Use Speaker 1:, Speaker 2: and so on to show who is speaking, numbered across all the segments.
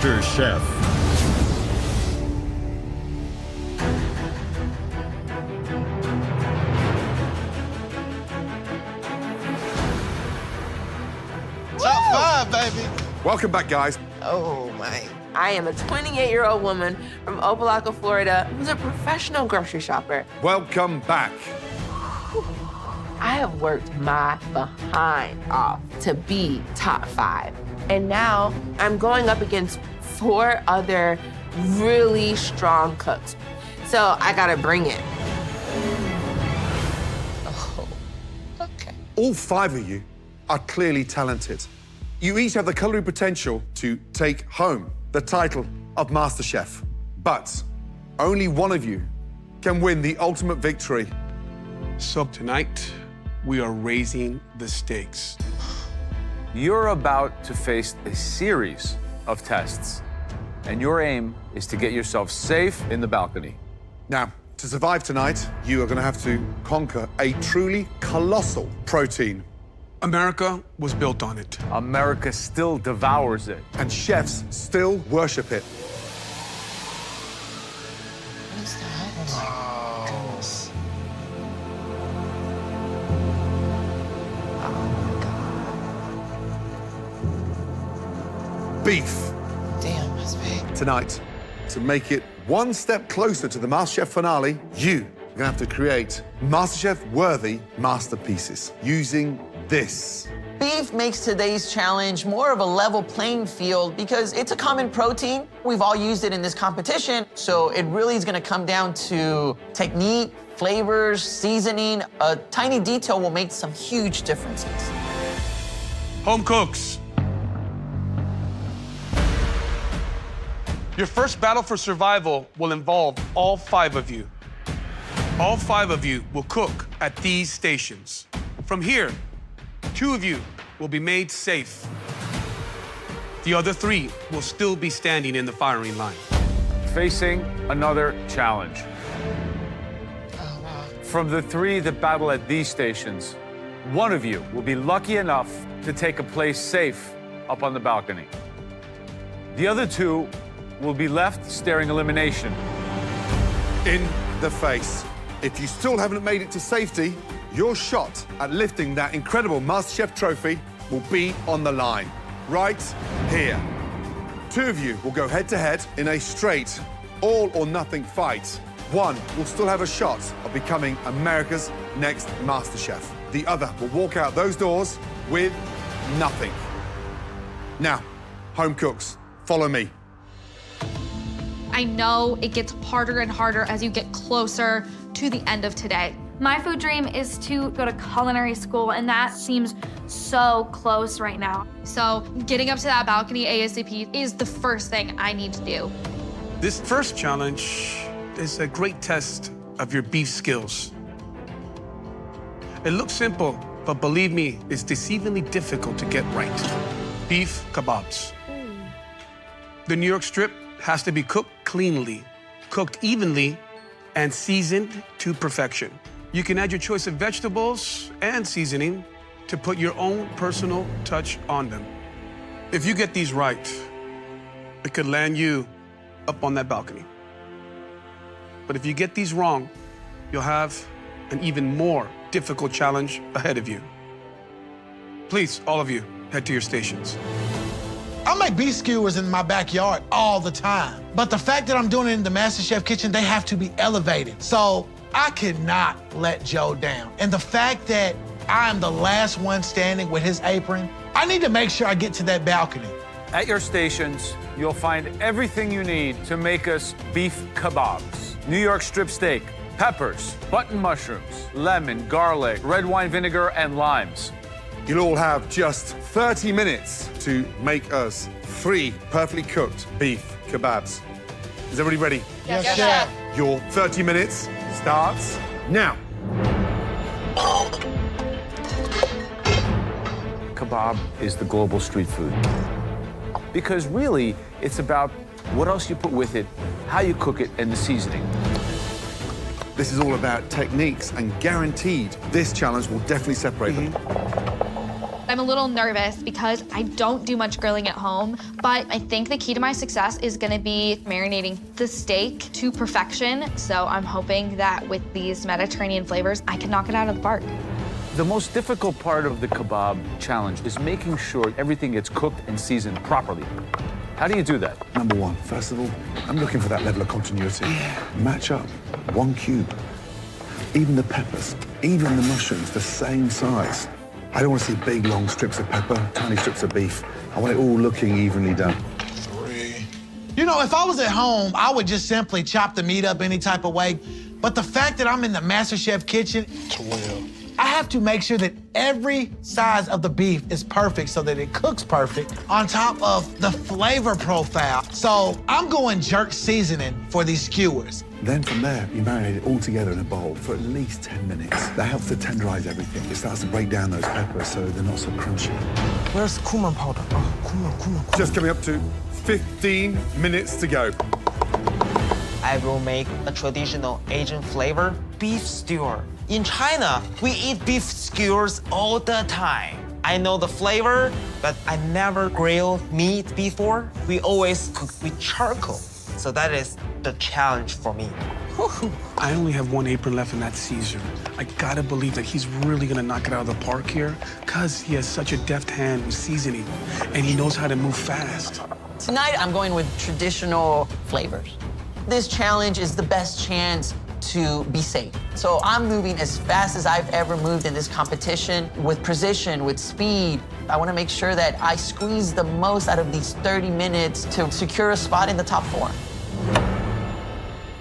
Speaker 1: MasterChef.
Speaker 2: Top 5, baby.
Speaker 3: Welcome back, guys.
Speaker 4: Oh, my. I am a 28-year-old woman from Opelika, Florida, who's a professional grocery shopper.
Speaker 3: Welcome back.
Speaker 4: I have worked my behind off to be top 5. And now I'm going up against 4 other really strong cooks. So I gotta bring it.
Speaker 2: Oh, okay.
Speaker 3: All 5 of you are clearly talented. You each have the culinary potential to take home the title of MasterChef. But only one of you can win the ultimate victory.
Speaker 5: So tonight, we are raising the stakes.
Speaker 6: You're about to face a series of tests, and your aim is to get yourself safe in the balcony.
Speaker 3: Now, to survive tonight, you are going to have to conquer a truly colossal protein.
Speaker 5: America was built on it.
Speaker 6: America still devours it.
Speaker 3: And chefs still worship it.
Speaker 2: What is that? Oh, my goodness.
Speaker 3: Beef.
Speaker 2: Damn, that's big.
Speaker 3: Tonight, to make it one step closer to the MasterChef finale, you are going to have to create MasterChef-worthy masterpieces using this.
Speaker 2: Beef makes today's challenge more of a level playing field because it's a common protein. We've all used it in this competition, so it really is gonna come down to technique, flavors, seasoning. A tiny detail will make some huge differences.
Speaker 5: Home cooks. Your first battle for survival will involve all 5 of you. All 5 of you will cook at these stations. From here, 2 of you will be made safe. The other 3 will still be standing in the firing line.
Speaker 6: Facing another challenge.
Speaker 2: Oh, wow.
Speaker 6: From the 3 that battle at these stations, 1 of you will be lucky enough to take a place safe up on the balcony. The other 2 will be left staring elimination.
Speaker 3: In the face. If you still haven't made it to safety, your shot at lifting that incredible MasterChef trophy will be on the line, right here. 2 of you will go head-to-head in a straight all-or-nothing fight. 1 will still have a shot of becoming America's next MasterChef. The other will walk out those doors with nothing. Now, home cooks, follow me.
Speaker 7: I know it gets harder and harder as you get closer to the end of today. My food dream is to go to culinary school, and that seems so close right now. So getting up to that balcony ASAP is the first thing I need to do.
Speaker 5: This first challenge is a great test of your beef skills. It looks simple, but believe me, it's deceivingly difficult to get right. Beef kebabs. The New York strip has to be cooked cleanly, cooked evenly, and seasoned to perfection. You can add your choice of vegetables and seasoning to put your own personal touch on them. If you get these right, it could land you up on that balcony. But if you get these wrong, you'll have an even more difficult challenge ahead of you. Please, all of you, head to your stations.
Speaker 8: I make beef skewers in my backyard all the time. But the fact that I'm doing it in the MasterChef kitchen, they have to be elevated. So I could not let Joe down. And the fact that I'm the last one standing with his apron, I need to make sure I get to that balcony.
Speaker 6: At your stations, you'll find everything you need to make us beef kebabs. New York strip steak, peppers, button mushrooms, lemon, garlic, red wine vinegar, and limes.
Speaker 3: You'll all have just 30 minutes to make us 3 perfectly cooked beef kebabs. Is everybody ready?
Speaker 8: Yes, chef.
Speaker 3: Your 30 minutes starts now.
Speaker 6: Kebab is the global street food. Because really, it's about what else you put with it, how you cook it, and the seasoning.
Speaker 3: This is all about techniques, and guaranteed this challenge will definitely separate them.
Speaker 7: I'm I'm a little nervous because I don't do much grilling at home, but I think the key to my success is gonna be marinating the steak to perfection. So I'm hoping that with these Mediterranean flavors, I can knock it out of the park.
Speaker 6: The most difficult part of the kebab challenge is making sure everything gets cooked and seasoned properly. How do you do that?
Speaker 1: Number one, first of all, I'm looking for that level of continuity. Match up, 1 cube. Even the peppers, even the mushrooms, the same size. I don't want to see big, long strips of pepper, tiny strips of beef. I want it all looking evenly done.
Speaker 8: 3. You know, if I was at home, I would just simply chop the meat up any type of way. But the fact that I'm in the MasterChef kitchen,
Speaker 1: 12.
Speaker 8: I have to make sure that every size of the beef is perfect so that it cooks perfect on top of the flavor profile. So I'm going jerk seasoning for these skewers.
Speaker 1: Then from there, you marinate it all together in a bowl for at least 10 minutes. That helps to tenderize everything. It starts to break down those peppers so they're not so crunchy.
Speaker 9: Where's cumin powder? Oh, cumin.
Speaker 3: Just coming up to 15 minutes to go.
Speaker 9: I will make a traditional Asian flavor beef skewer. In China, we eat beef skewers all the time. I know the flavor, but I never grilled meat before. We always cook with charcoal. So that is the challenge for me.
Speaker 5: I only have 1 apron left, and that's Caesar. I gotta believe that he's really gonna knock it out of the park here, because he has such a deft hand with seasoning, and he knows how to move fast.
Speaker 2: Tonight, I'm going with traditional flavors. This challenge is the best chance to be safe. So I'm moving as fast as I've ever moved in this competition, with precision, with speed. I want to make sure that I squeeze the most out of these 30 minutes to secure a spot in the top 4.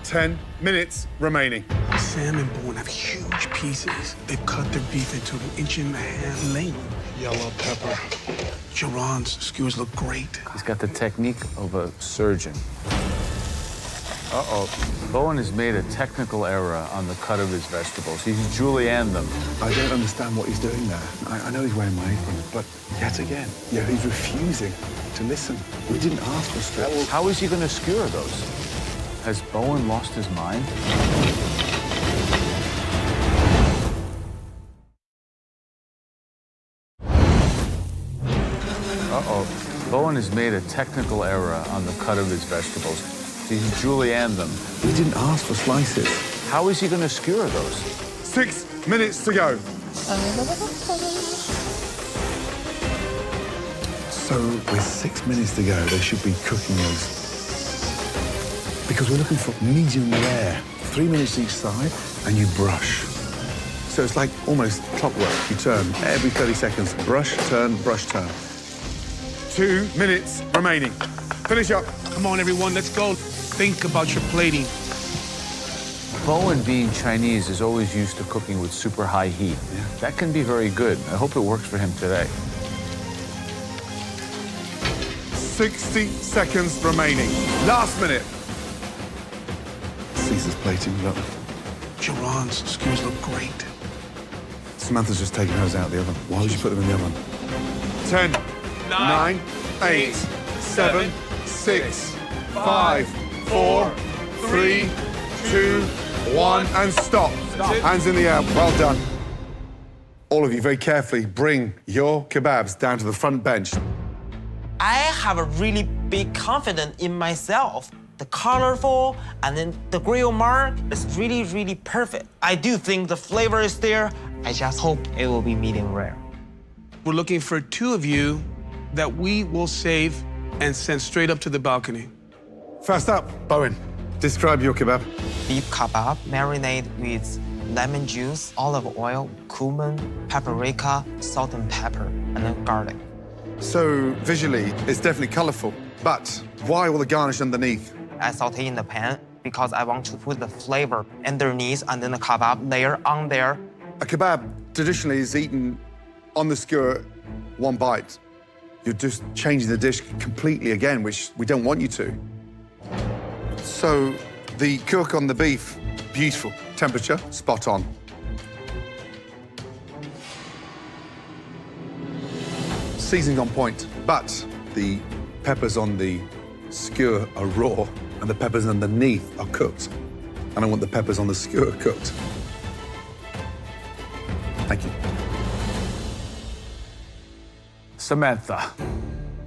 Speaker 3: 10 minutes remaining.
Speaker 5: Sam and Bowen have huge pieces. They've cut their beef into an 1.5-inch length.
Speaker 8: Yellow pepper.
Speaker 5: Jerron's skewers look great.
Speaker 6: He's got the technique of a surgeon. Uh-oh. Bowen has made a technical error on the cut of his vegetables. He's julienned them.
Speaker 1: I don't understand what he's doing there. I know he's wearing my apron, but yet again, he's refusing to listen. We didn't ask for strips.
Speaker 6: How is he going to skewer those? Has Bowen lost his mind? Uh-oh. Bowen has made a technical error on the cut of his vegetables. He's julienned them.
Speaker 1: We didn't ask for slices.
Speaker 6: How is he going to skewer those?
Speaker 3: 6 minutes to go.
Speaker 1: So with 6 minutes to go, they should be cooking those. Because we're looking for medium rare. 3 minutes each side, and you brush. So it's like almost clockwork. You turn every 30 seconds. Brush, turn, brush, turn.
Speaker 3: 2 minutes remaining. Finish up.
Speaker 5: Come on, everyone, let's go. Think about your plating.
Speaker 6: Bowen, being Chinese, is always used to cooking with super high heat.
Speaker 1: Yeah.
Speaker 6: That can be very good. I hope it works for him today.
Speaker 3: 60 seconds remaining. Last minute.
Speaker 1: Caesar's plating, look.
Speaker 5: Jerron's skewers look great.
Speaker 1: Samantha's just taking hers out of the oven. Why would you put them in the oven?
Speaker 3: 10, 9, 8, 7, 6, 5, 4, 3, 2, 1, and stop. Hands in the air. Well done. All of you, very carefully bring your kebabs down to the front bench.
Speaker 9: I have a really big confidence in myself. The colorful and then the grill mark is really, really perfect. I do think the flavor is there. I just hope it will be medium rare.
Speaker 5: We're looking for 2 of you that we will save and send straight up to the balcony.
Speaker 3: First up, Bowen, describe your kebab.
Speaker 9: Beef kebab marinated with lemon juice, olive oil, cumin, paprika, salt and pepper, and then garlic.
Speaker 3: So visually, it's definitely colorful, but why all the garnish underneath?
Speaker 9: I saute in the pan because I want to put the flavor underneath and then the kebab layer on there.
Speaker 3: A kebab traditionally is eaten on the skewer, 1 bite. You're just changing the dish completely again, which we don't want you to. So the cook on the beef, beautiful. Temperature, spot on. Seasoning on point, but the peppers on the skewer are raw and the peppers underneath are cooked. And I want the peppers on the skewer cooked. Thank you.
Speaker 6: Samantha,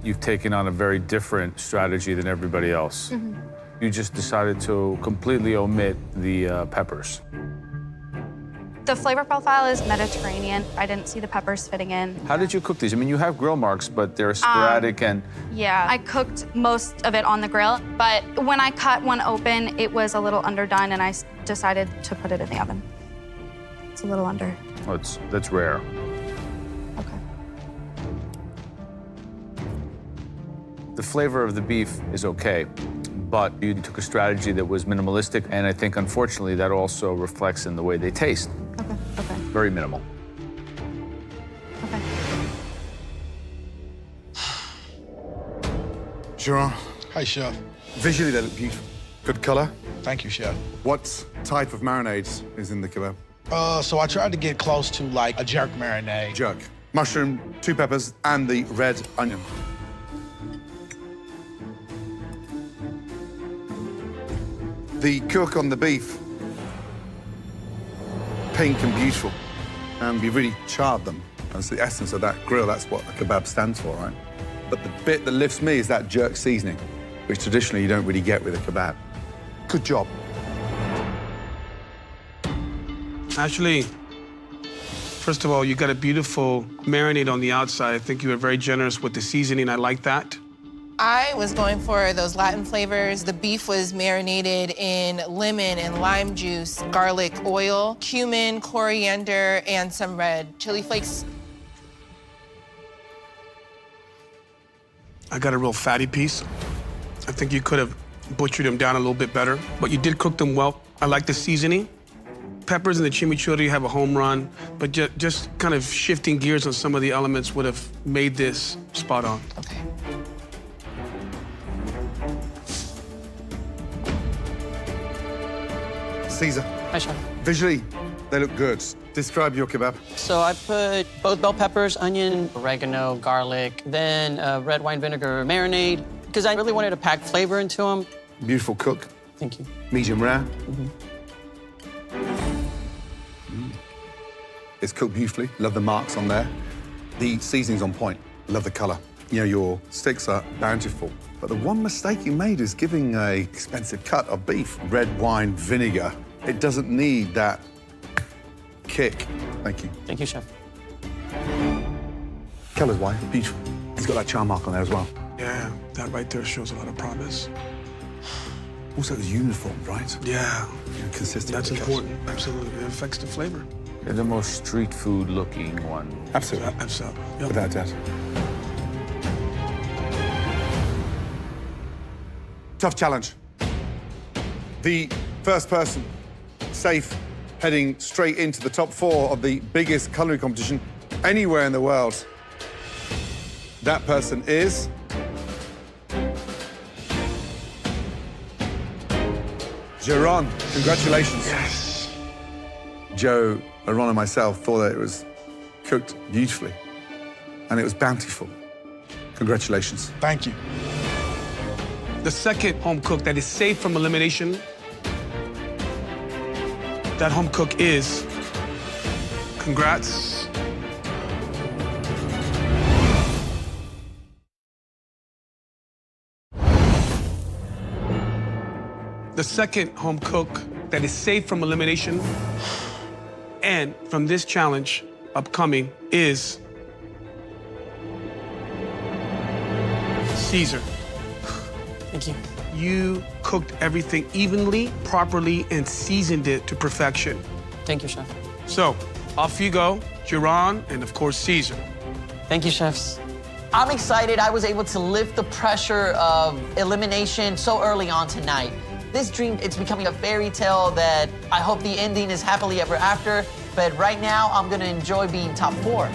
Speaker 6: you've taken on a very different strategy than everybody else. You just decided to completely omit the peppers.
Speaker 7: The flavor profile is Mediterranean. I didn't see the peppers fitting in.
Speaker 6: How did you cook these? I mean, you have grill marks, but they're sporadic and...
Speaker 7: Yeah, I cooked most of it on the grill, but when I cut one open, it was a little underdone, and I decided to put it in the oven. It's a little under.
Speaker 6: Oh, that's rare.
Speaker 7: Okay.
Speaker 6: The flavor of the beef is okay, but you took a strategy that was minimalistic, and I think, unfortunately, that also reflects in the way they taste.
Speaker 7: Okay, okay,
Speaker 6: Very minimal.
Speaker 7: okay.
Speaker 3: Geron,
Speaker 8: Hi, Chef.
Speaker 3: visually they look beautiful. Good color.
Speaker 8: Thank you, Chef.
Speaker 3: What type of marinades is in the kebab?
Speaker 8: So I tried to get close to like a jerk marinade.
Speaker 3: Jerk. Mushroom, 2 peppers, and the red onion. The cook on the beef, pink and beautiful, and you really charred them. That's the essence of that grill. That's what a kebab stands for, right? But the bit that lifts me is that jerk seasoning, which traditionally you don't really get with a kebab. Good job.
Speaker 5: Actually, first of all, you got a beautiful marinade on the outside. I think you were very generous with the seasoning. I like that.
Speaker 10: I was going for those Latin flavors. The beef was marinated in lemon and lime juice, garlic oil, cumin, coriander, and some red chili flakes.
Speaker 5: I got a real fatty piece. I think you could have butchered them down a little bit better, but you did cook them well. I like the seasoning. Peppers and the chimichurri have a home run, but just kind of shifting gears on some of the elements would have made this spot on.
Speaker 10: Okay.
Speaker 3: Caesar,
Speaker 11: Hi, Chef.
Speaker 3: visually they look good. Describe your kebab.
Speaker 11: So I put both bell peppers, onion, oregano, garlic, then red wine vinegar marinade, because I really wanted to pack flavor into them.
Speaker 3: Beautiful cook.
Speaker 11: Thank you.
Speaker 3: Medium rare. It's cooked beautifully. Love the marks on there. The seasoning's on point. Love the color. You know, your sticks are bountiful. But the one mistake you made is giving a expensive cut of beef red wine vinegar. It doesn't need that kick. Thank you.
Speaker 11: Thank you, Chef.
Speaker 3: Color's wine, beautiful. He's got that char mark on there as well.
Speaker 5: Yeah, that right there shows a lot of promise.
Speaker 3: Also, it's uniform, right?
Speaker 5: Yeah,
Speaker 3: Consistent.
Speaker 5: that's
Speaker 3: with the
Speaker 5: important. Absolutely, it affects the flavor.
Speaker 6: You're the most street food looking one.
Speaker 3: cuts. Absolutely.
Speaker 5: Absolutely. Yep.
Speaker 3: Without doubt. Tough challenge. The first person safe heading straight into the top 4 of the biggest culinary competition anywhere in the world. That person is... Geron. Congratulations.
Speaker 5: Yes.
Speaker 3: Joe, Ron, and myself thought that it was cooked beautifully, and it was bountiful. Congratulations.
Speaker 8: Thank you.
Speaker 5: The second home cook that is safe from elimination, that home cook is, congrats. The second home cook that is safe from elimination and from this challenge upcoming is Caesar.
Speaker 11: Thank you.
Speaker 5: You cooked everything evenly, properly, and seasoned it to perfection.
Speaker 11: Thank you, Chef.
Speaker 5: So, off you go, Geron, and of course, Caesar.
Speaker 11: Thank you, chefs.
Speaker 2: I'm excited I was able to lift the pressure of elimination so early on tonight. This dream, it's becoming a fairy tale that I hope the ending is happily ever after, but right now I'm gonna enjoy being top 4.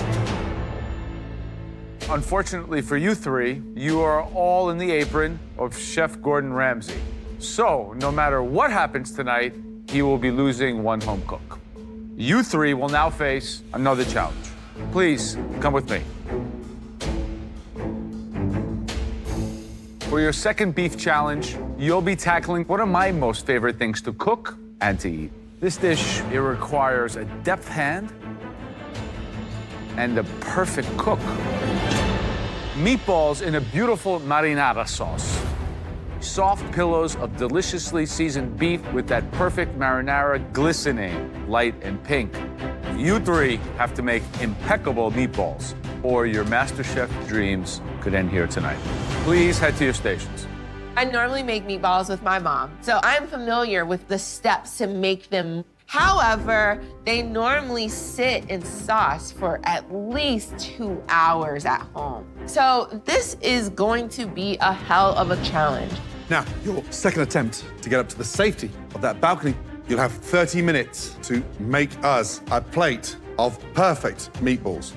Speaker 6: Unfortunately for you three, you are all in the apron of Chef Gordon Ramsay. So, no matter what happens tonight, he will be losing one home cook. You three will now face another challenge. Please, come with me. For your second beef challenge, you'll be tackling one of my most favorite things to cook and to eat. This dish, it requires a deft hand and a perfect cook. Meatballs in a beautiful marinara sauce. Soft pillows of deliciously seasoned beef with that perfect marinara glistening, light and pink. You three have to make impeccable meatballs, or your MasterChef dreams could end here tonight. Please head to your stations.
Speaker 4: I normally make meatballs with my mom, so I'm familiar with the steps to make them. However, they normally sit in sauce for at least 2 hours at home. So this is going to be a hell of a challenge.
Speaker 3: Now, your second attempt to get up to the safety of that balcony, you'll have 30 minutes to make us a plate of perfect meatballs.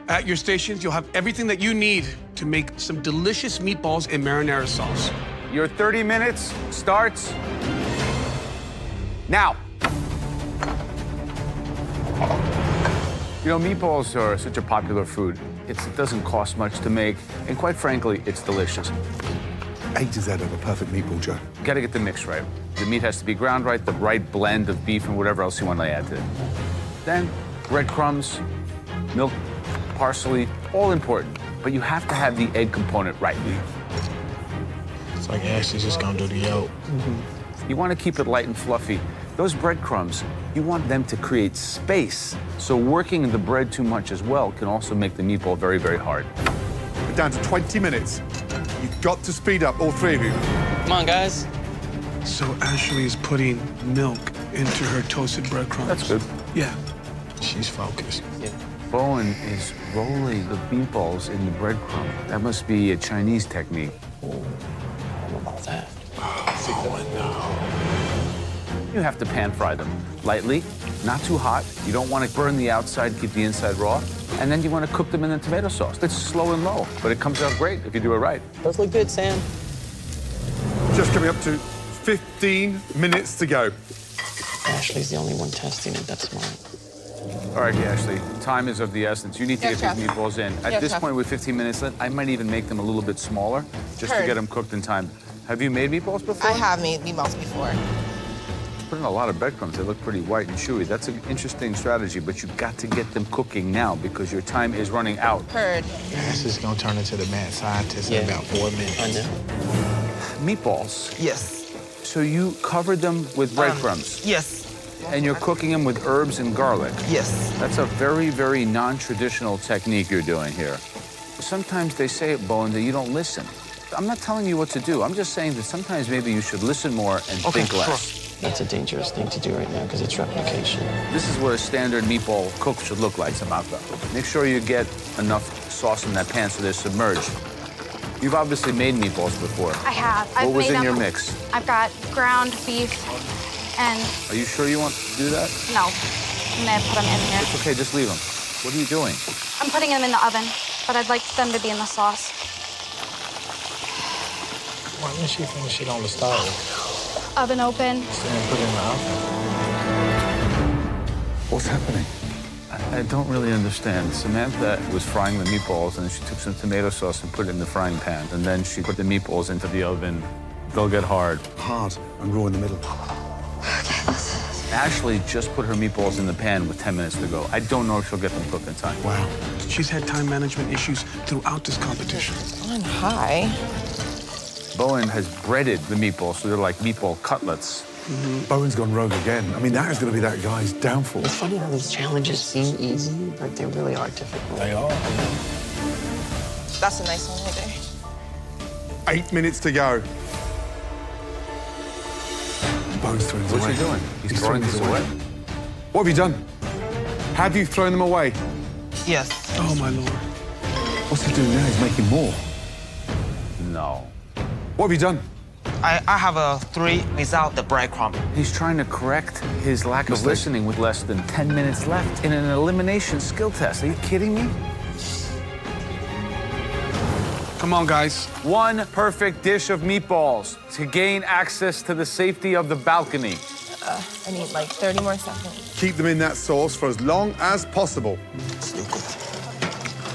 Speaker 5: At your stations, you'll have everything that you need to make some delicious meatballs in marinara sauce.
Speaker 6: Your 30 minutes starts now. You know, meatballs are such a popular food. It doesn't cost much to make, and quite frankly, it's delicious.
Speaker 1: A to Z of a perfect meatball, Joe.
Speaker 6: You gotta get the mix right. The meat has to be ground right, the right blend of beef and whatever else you want to add to it. Then, breadcrumbs, milk, parsley, all important. But you have to have the egg component right.
Speaker 8: It's like Ashley's just gonna do the yolk.
Speaker 6: You want to keep it light and fluffy. Those breadcrumbs, you want them to create space. So working the bread too much as well can also make the meatball very, very hard.
Speaker 3: We're down to 20 minutes. You've got to speed up, all three of you.
Speaker 11: Come on, guys.
Speaker 5: So Ashley is putting milk into her toasted breadcrumbs.
Speaker 6: That's good.
Speaker 5: Yeah.
Speaker 8: She's focused.
Speaker 6: Bowen is rolling the meatballs in the breadcrumb. That must be a Chinese technique.
Speaker 11: I don't know about that.
Speaker 6: You have to pan fry them lightly, not too hot. You don't want to burn the outside, keep the inside raw. And then you want to cook them in the tomato sauce. It's slow and low, but it comes out great if you do it right.
Speaker 11: Those look good, Sam.
Speaker 3: Just coming up to 15 minutes to go.
Speaker 11: Ashley's the only one testing it. That's smart.
Speaker 6: All right, Ashley, time is of the essence. You need to
Speaker 10: Yes,
Speaker 6: get these
Speaker 10: chef.
Speaker 6: meatballs in. At
Speaker 10: Yes,
Speaker 6: this
Speaker 10: chef.
Speaker 6: point, with 15 minutes left, I might even make them a little bit smaller just to
Speaker 10: Heard.
Speaker 6: get them cooked in time. Have you made meatballs before?
Speaker 10: I have made meatballs before.
Speaker 6: Put in a lot of breadcrumbs. They look pretty white and chewy. That's an interesting strategy, but you've got to get them cooking now because your time is running out.
Speaker 10: Heard.
Speaker 8: Ashley's gonna turn into the mad scientist in about 4 minutes.
Speaker 11: I know.
Speaker 6: Meatballs.
Speaker 9: Yes.
Speaker 6: So you covered them with breadcrumbs.
Speaker 9: Yes.
Speaker 6: And you're cooking them with herbs and garlic.
Speaker 9: Yes.
Speaker 6: That's a very, very non-traditional technique you're doing here. Sometimes they say at Bowen that you don't listen. I'm not telling you what to do. I'm just saying that sometimes maybe you should listen more and think less.
Speaker 11: That's a dangerous thing to do right now because it's replication.
Speaker 6: This is what a standard meatball cook should look like, Samantha. Make sure you get enough sauce in that pan so they're submerged. You've obviously made meatballs before.
Speaker 7: I have.
Speaker 6: What was in your mix?
Speaker 7: I've got ground beef and
Speaker 6: Are you sure you want to do that?
Speaker 7: no. I'm gonna put them in here.
Speaker 6: It's okay, just leave them. What are you doing?
Speaker 7: I'm putting them in the oven, but I'd like them to be in the sauce.
Speaker 8: Why didn't she finish it on the stove?
Speaker 7: Oven open.
Speaker 8: Then put it in the oven.
Speaker 1: What's happening?
Speaker 6: I don't really understand. Samantha was frying the meatballs, and then she took some tomato sauce and put it in the frying pan. And then she put the meatballs into the oven. They'll get hard.
Speaker 1: Hard and raw in the middle.
Speaker 6: Ashley just put her meatballs in the pan with 10 minutes to go. I don't know if she'll get them cooked in time.
Speaker 1: Wow.
Speaker 5: She's had time management issues throughout this competition.
Speaker 10: On high.
Speaker 6: Bowen has breaded the meatballs, so they're like meatball cutlets.
Speaker 1: Bowen's gone rogue again. I mean, that is going to be that guy's downfall.
Speaker 11: It's funny how these challenges seem easy, but they really are difficult.
Speaker 8: They are.
Speaker 10: That's a nice one right there.
Speaker 3: 8 minutes to go.
Speaker 1: Bowen's throwing these away.
Speaker 6: What's he doing? He's throwing these away.
Speaker 3: What have you done? Have you thrown them away?
Speaker 9: Yes.
Speaker 5: Oh, my Lord.
Speaker 1: What's he doing now? He's making more.
Speaker 6: No.
Speaker 3: What have you done?
Speaker 9: I have a 3 without the breadcrumb.
Speaker 6: He's trying to correct his lack of listening with less than 10 minutes left in an elimination skill test. Are you kidding me?
Speaker 5: Come on, guys.
Speaker 6: One perfect dish of meatballs to gain access to the safety of the balcony.
Speaker 10: I need like 30 more seconds.
Speaker 3: Keep them in that sauce for as long as possible.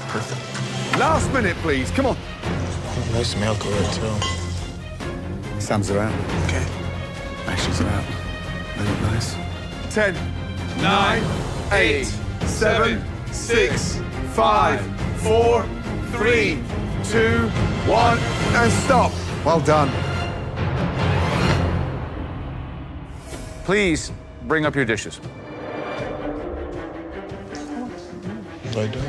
Speaker 9: Perfect.
Speaker 3: Last minute, please. Come on.
Speaker 8: They smell good, too.
Speaker 1: Sam's are out.
Speaker 5: Okay.
Speaker 1: Ashley's are out. They look nice.
Speaker 3: 10, 9, 8, 7, 6, 5, 4, 3, 2, 1, and stop. Well done.
Speaker 6: Please bring up your dishes.
Speaker 8: I do.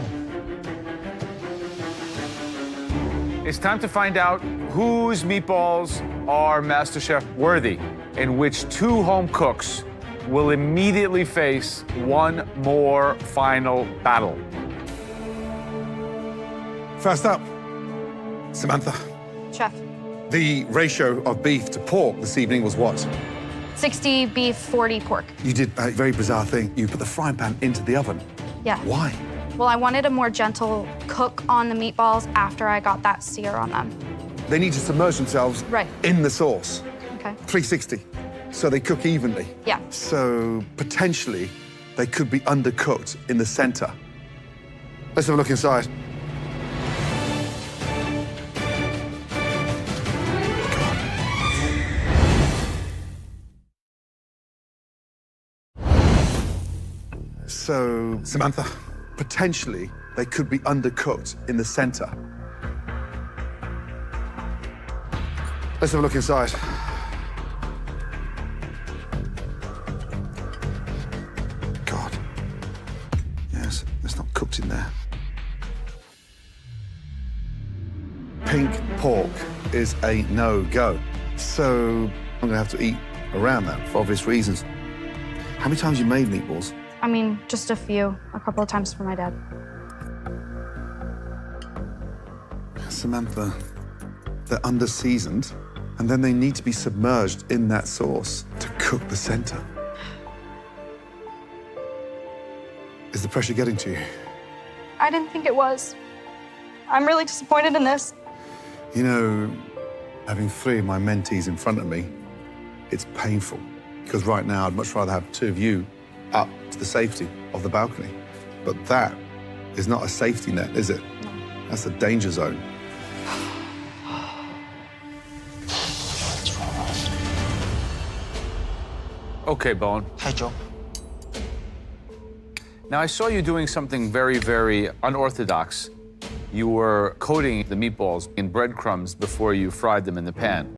Speaker 6: It's time to find out whose meatballs are MasterChef worthy, and which two home cooks will immediately face one more final battle.
Speaker 3: First up, Samantha.
Speaker 7: Chef.
Speaker 3: The ratio of beef to pork this evening was what?
Speaker 7: 60 beef, 40 pork.
Speaker 3: You did a very bizarre thing. You put the frying pan into the oven.
Speaker 7: Yeah.
Speaker 3: Why?
Speaker 7: Well, I wanted a more gentle cook on the meatballs after I got that sear on them.
Speaker 3: They need to submerge themselves
Speaker 7: Right.
Speaker 3: in the sauce.
Speaker 7: Okay.
Speaker 3: 360, so they cook evenly.
Speaker 7: Yeah.
Speaker 3: So potentially, they could be undercooked in the center. Let's have a look inside. So, Samantha, potentially, they could be undercooked in the center. Let's have a look inside. God. Yes, it's not cooked in there. Pink pork is a no-go. So I'm gonna have to eat around that for obvious reasons. How many times you made meatballs?
Speaker 7: I mean, just a few, a couple of times for my dad.
Speaker 3: Samantha, they're under-seasoned, and then they need to be submerged in that sauce to cook the center. Is the pressure getting to you?
Speaker 7: I didn't think it was. I'm really disappointed in this.
Speaker 3: You know, having three of my mentees in front of me, it's painful. Because right now, I'd much rather have two of you up to the safety of the balcony. But that is not a safety net, is it? No. That's a danger zone.
Speaker 6: Okay, Bowen.
Speaker 9: Hi, Joe.
Speaker 6: Now, I saw you doing something very, very unorthodox. You were coating the meatballs in breadcrumbs before you fried them in the pan.